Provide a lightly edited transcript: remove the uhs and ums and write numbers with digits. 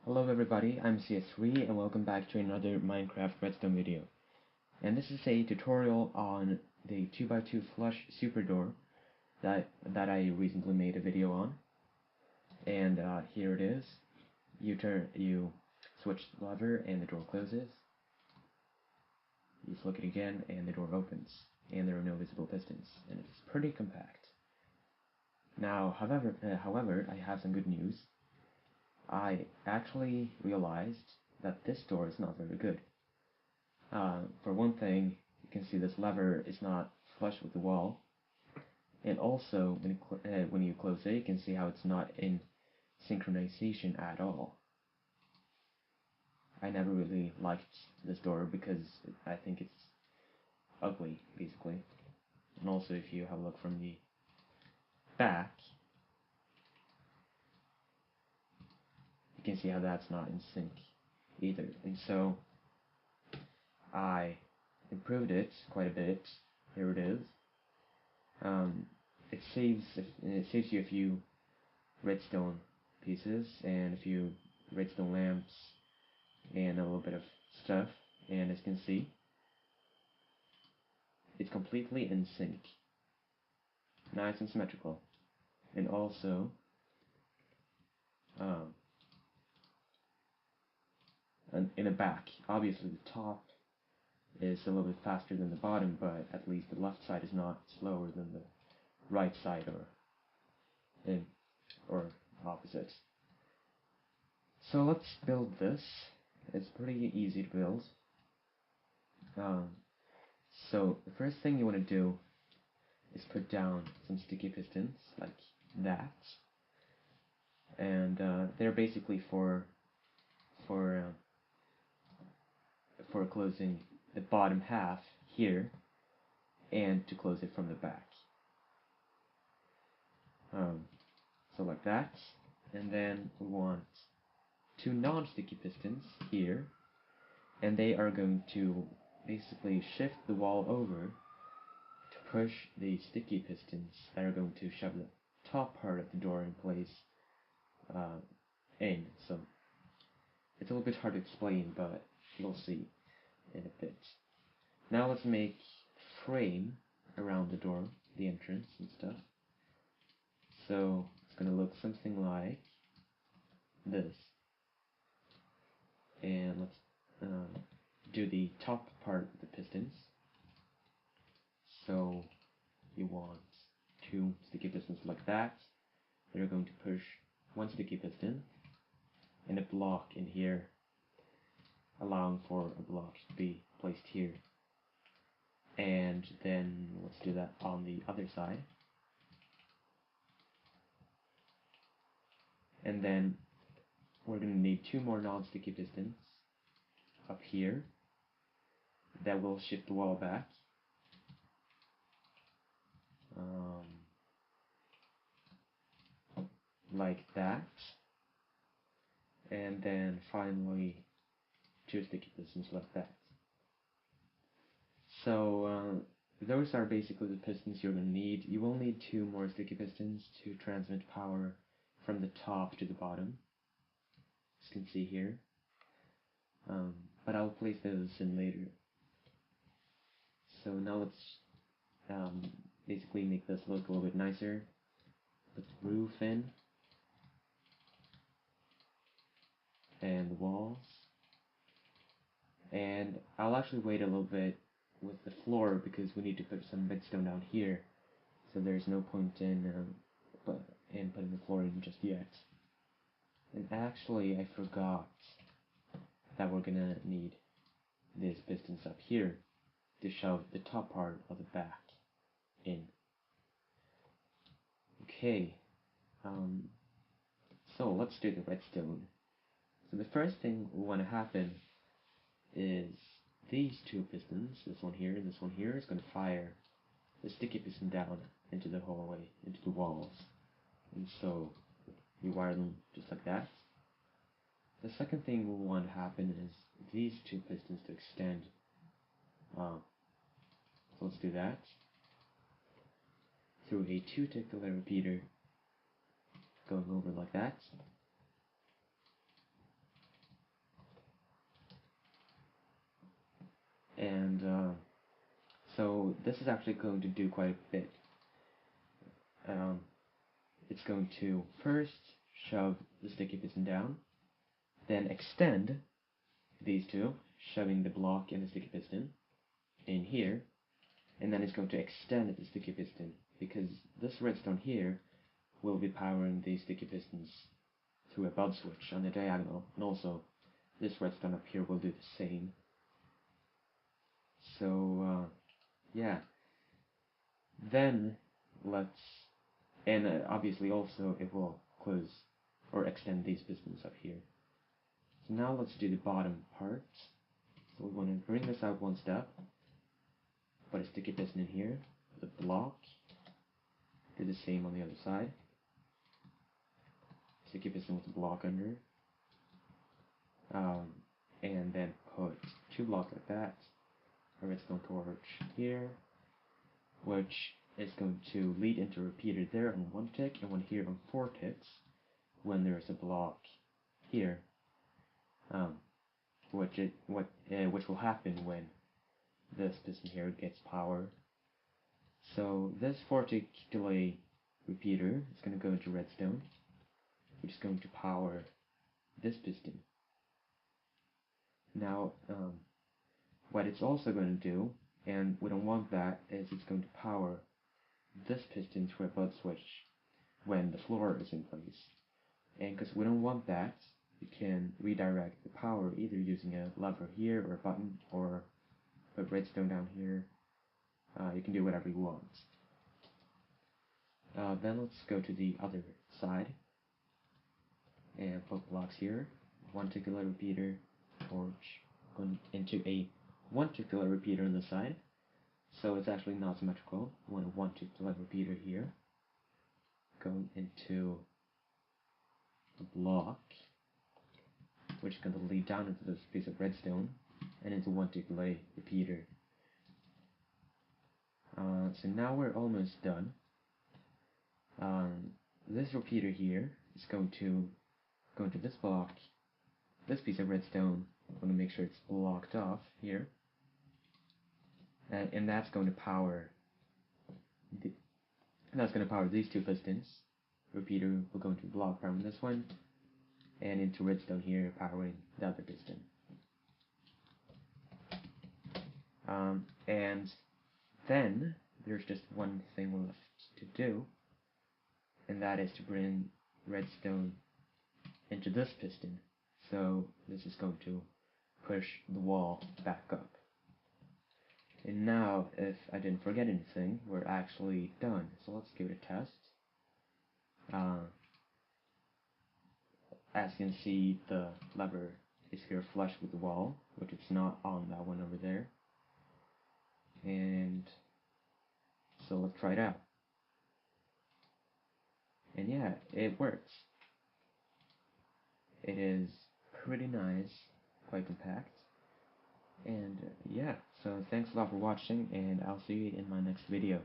Hello everybody, I'm CS3 and welcome back to another Minecraft Redstone video. And this is a tutorial on the 2x2 flush Superdoor that I recently made a video on. And here it is. You switch the lever and the door closes. You flick it again and the door opens. And there are no visible pistons. And it's pretty compact. Now, however, I have some good news. I actually realized that this door is not very good. For one thing, you can see this lever is not flush with the wall, and also when you close it, you can see how it's not in synchronization at all. I never really liked this door because I think it's ugly, basically. And also, if you have a look from the back, you can see how that's not in sync either. And so I improved it quite a bit. Here it is. It saves you a few redstone pieces and a few redstone lamps and a little bit of stuff. And as you can see, it's completely in sync, nice and symmetrical. And also, in the back, obviously the top is a little bit faster than the bottom, but at least the left side is not slower than the right side or opposite. So let's build this. It's pretty easy to build. So the first thing you want to do is put down some sticky pistons like that, and they're basically for closing the bottom half here and to close it from the back. So like that, and then we want two non-sticky pistons here, and they are going to basically shift the wall over to push the sticky pistons that are going to shove the top part of the door in place in. So it's a little bit hard to explain, but you'll see in a bit. Now let's make frame around the door, the entrance and stuff. So it's going to look something like this. And let's do the top part of the pistons. So you want two sticky pistons like that. They're going to push one sticky piston and a block in here, allowing for a block to be placed here. And then let's do that on the other side. And then we're going to need two more non-sticky pistons up here that will shift the wall back. Like that. And then finally two sticky pistons like that. So those are basically the pistons you're going to need. You will need two more sticky pistons to transmit power from the top to the bottom, as you can see here. But I'll place those in later. So now let's basically make this look a little bit nicer. Put the roof in, and the walls. And I'll actually wait a little bit with the floor because we need to put some redstone down here. So there's no point in putting the floor in just yet. And actually, I forgot that we're gonna need these pistons up here to shove the top part of the back in. Okay, so let's do the redstone. So the first thing we want to happen is these two pistons, this one here and this one here, is going to fire the sticky piston down into the hallway, into the walls. And so you wire them just like that. The second thing we want to happen is these two pistons to extend. So let's do that through a 2-tick delay repeater, going over like that. And so this is actually going to do quite a bit. It's going to first shove the sticky piston down, then extend these two, shoving the block and the sticky piston in here, and then it's going to extend the sticky piston, because this redstone here will be powering the sticky pistons through a bud switch on the diagonal, and also this redstone up here will do the same. So yeah, then let's, and obviously also it will close or extend these pistons up here. So now let's do the bottom part. So we want to bring this out one step, put a sticky piston in here, the block, do the same on the other side, sticky piston with the block under, and then put two blocks like that, a redstone torch here, which is going to lead into a repeater there on one tick and one here on 4 ticks when there's a block here, which will happen when this piston here gets power. So this 4-tick delay repeater is going to go into redstone, which is going to power this piston. Now, what it's also going to do, and we don't want that, is it's going to power this piston through a bud switch when the floor is in place. And because we don't want that, you can redirect the power either using a lever here or a button, or put redstone down here. You can do whatever you want. Then let's go to the other side and put blocks here. 1-tick delay repeater, torch, going into a 1-tick delay repeater on the side. So it's actually not symmetrical. We want a 1-tick delay repeater here, going into a block, which is going to lead down into this piece of redstone, and into 1-tick delay repeater. So now we're almost done. This repeater here is going to go into this block, this piece of redstone. I'm going to make sure it's blocked off here, and that's going to power these two pistons. Repeater will go into block powering this one, and into redstone here powering the other piston. And then there's just one thing left to do, and that is to bring redstone into this piston. So this is going to push the wall back up. And now, if I didn't forget anything, we're actually done. So let's give it a test. As you can see, the lever is here flush with the wall, which it's not on that one over there. And so let's try it out. And yeah, it works. It is pretty nice, quite compact. And yeah, so thanks a lot for watching, and I'll see you in my next video.